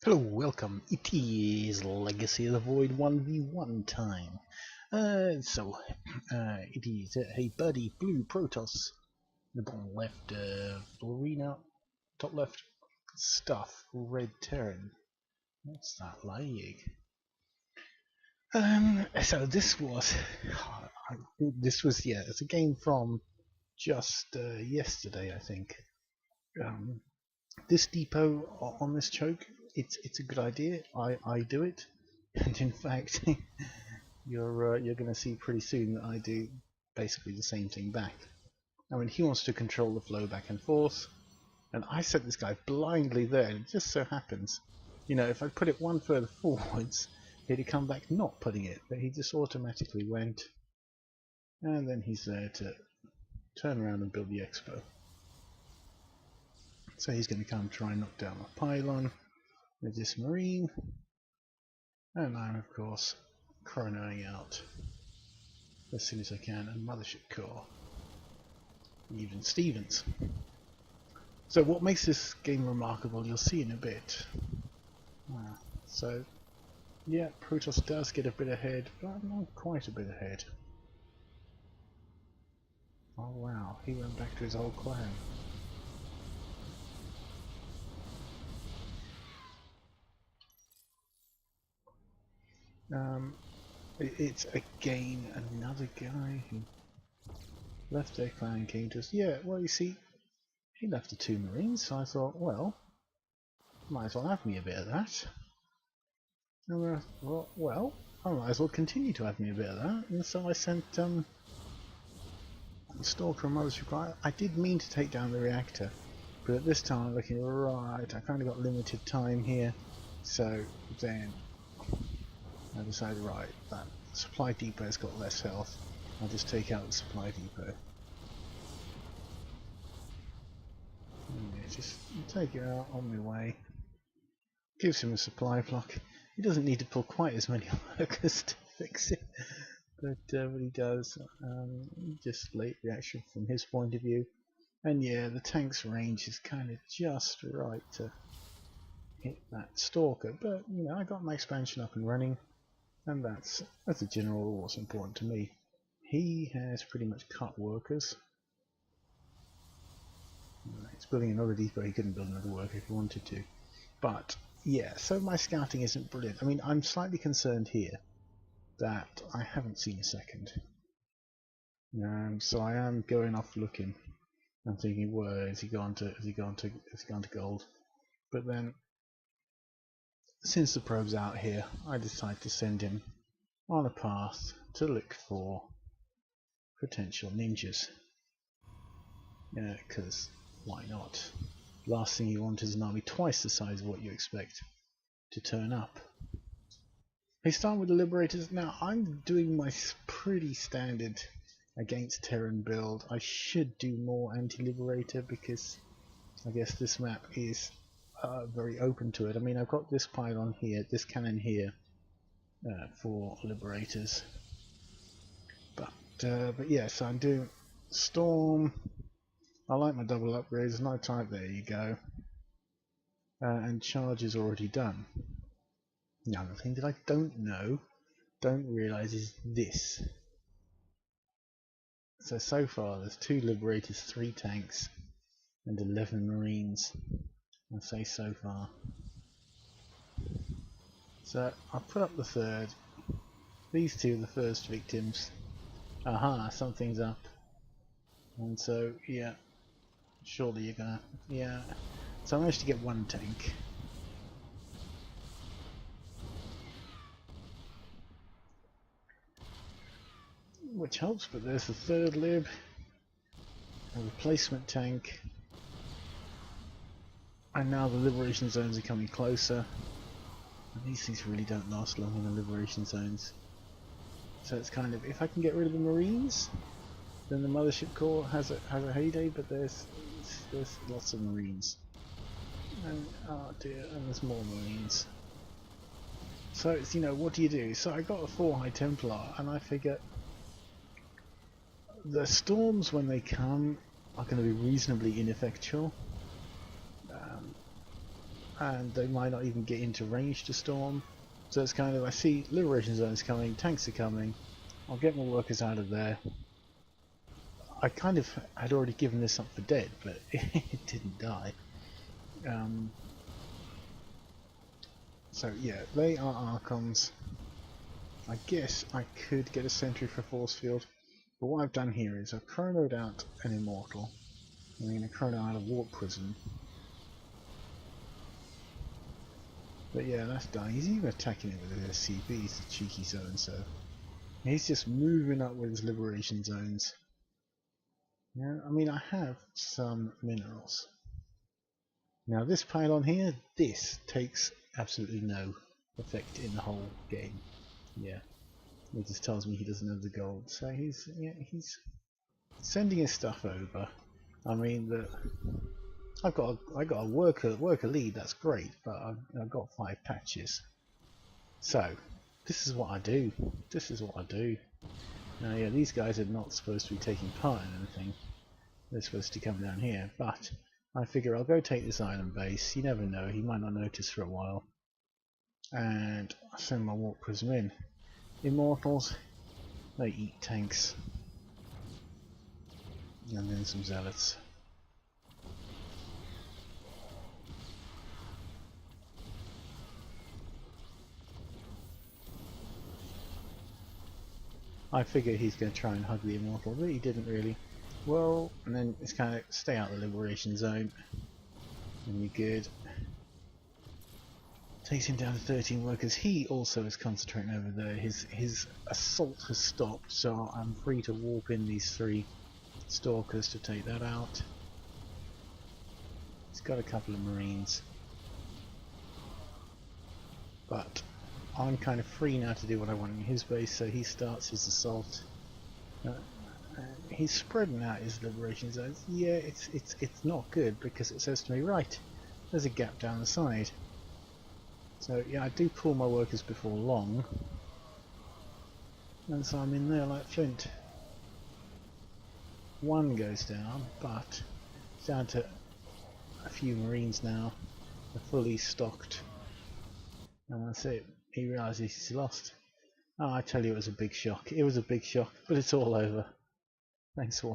Hello, welcome. It is Legacy of the Void 1v1 time. It is a buddy blue Protoss. The bottom left, arena, top left, stuff, red Terran. What's that like? So this was, it's a game from just yesterday, I think. This depot on this choke, it's a good idea. I do it, and in fact, you're going to see pretty soon that I do basically the same thing back. I mean, he wants to control the flow back and forth, and I set this guy blindly there, and it just so happens, if I put it one further forwards, he'd come back not putting it, but he just automatically went, and then he's there to turn around and build the expo. So he's going to come try and knock down the pylon with this marine, and I'm of course chronoing out as soon as I can a mothership core, even Stevens. So what makes this game remarkable you'll see in a bit. So yeah, Protoss does get a bit ahead, but not quite a bit ahead. Oh wow, he went back to his old clan. It's again another guy who left their clan and came to us. Yeah, well, you see, he left the 2 marines, so I thought, well, might as well have me a bit of that. And I thought, well, I might as well continue to have me a bit of that. And so I sent Stalker and Mothership. I did mean to take down the reactor, but at this time I'm looking, right, I kind of got limited time here. So then I decided, right, that supply depot's got less health. I'll just take out the supply depot. Just take it out on my way. Gives him a supply block. He doesn't need to pull quite as many workers to fix it, but he does. Just late reaction from his point of view. And yeah, the tank's range is kind of just right to hit that stalker. But I got my expansion up and running, and that's a general rule what's important to me. He has pretty much cut workers. He's building another depot. He couldn't build another worker if he wanted to. But yeah, so my scouting isn't brilliant. I mean, I'm slightly concerned here that I haven't seen a second. So I am going off looking. I'm thinking, where has he gone to gold? But then, since the probe's out here, I decide to send him on a path to look for potential ninjas. Because why not? Last thing you want is an army twice the size of what you expect to turn up. They start with the Liberators. Now I'm doing my pretty standard against Terran build. I should do more anti-Liberator because I guess this map is very open to it. I mean, I've got this pylon here, this cannon here for Liberators. But yeah, so I'm doing Storm. I like my double upgrades. Night type, there you go. And charge is already done. Now the thing that I don't realise is this. So far there's 2 Liberators, 3 tanks, and 11 Marines. I say so far. So I'll put up the 3rd. These 2 are the first victims. Aha, something's up. And so, yeah, surely you're gonna, yeah. So I managed to get 1 tank. Which helps, but there's the 3rd lib. A replacement tank. And now the liberation zones are coming closer. And these things really don't last long in the liberation zones. So it's kind of, if I can get rid of the Marines, then the Mothership Core has a heyday, but there's lots of Marines. And oh dear, and there's more Marines. So it's, what do you do? So I got a 4 High Templar, and I figure the storms when they come are going to be reasonably ineffectual. and they might not even get into range to storm. So it's kind of, I see liberation zones coming, tanks are coming, I'll get my workers out of there. I kind of had already given this up for dead, but it didn't die. So yeah, they are Archons. I guess I could get a sentry for force field, but what I've done here is I've chronoed out an immortal. I'm going to chrono out a warp prism. But yeah, that's done. He's even attacking it with a SCB, he's a cheeky so-and-so. He's just moving up with his liberation zones. Yeah, I mean, I have some minerals. Now this pylon here, this takes absolutely no effect in the whole game. Yeah, it just tells me he doesn't have the gold. So he's sending his stuff over. I mean, I got a worker lead. That's great, but I've got 5 patches. So this is what I do. This is what I do. Now, yeah, these guys are not supposed to be taking part in anything. They're supposed to come down here, but I figure I'll go take this island base. You never know, he might not notice for a while. And I send my warp prism in. Immortals, they eat tanks. And then some zealots. I figure he's going to try and hug the immortal, but he didn't really. Well, and then it's kind of stay out of the liberation zone. And you're good. Takes him down to 13 workers. He also is concentrating over there. His assault has stopped, so I'm free to warp in these 3 stalkers to take that out. He's got a couple of marines, but I'm kind of free now to do what I want in his base. So he starts his assault. He's spreading out his liberation zones. Yeah, it's not good because it says to me, right, there's a gap down the side. So yeah, I do pull my workers before long, and so I'm in there like flint. 1 goes down, but it's down to a few marines now. They're fully stocked, and that's it. He realises he's lost. Oh, I tell you, it was a big shock. It was a big shock, but it's all over. Thanks for watching.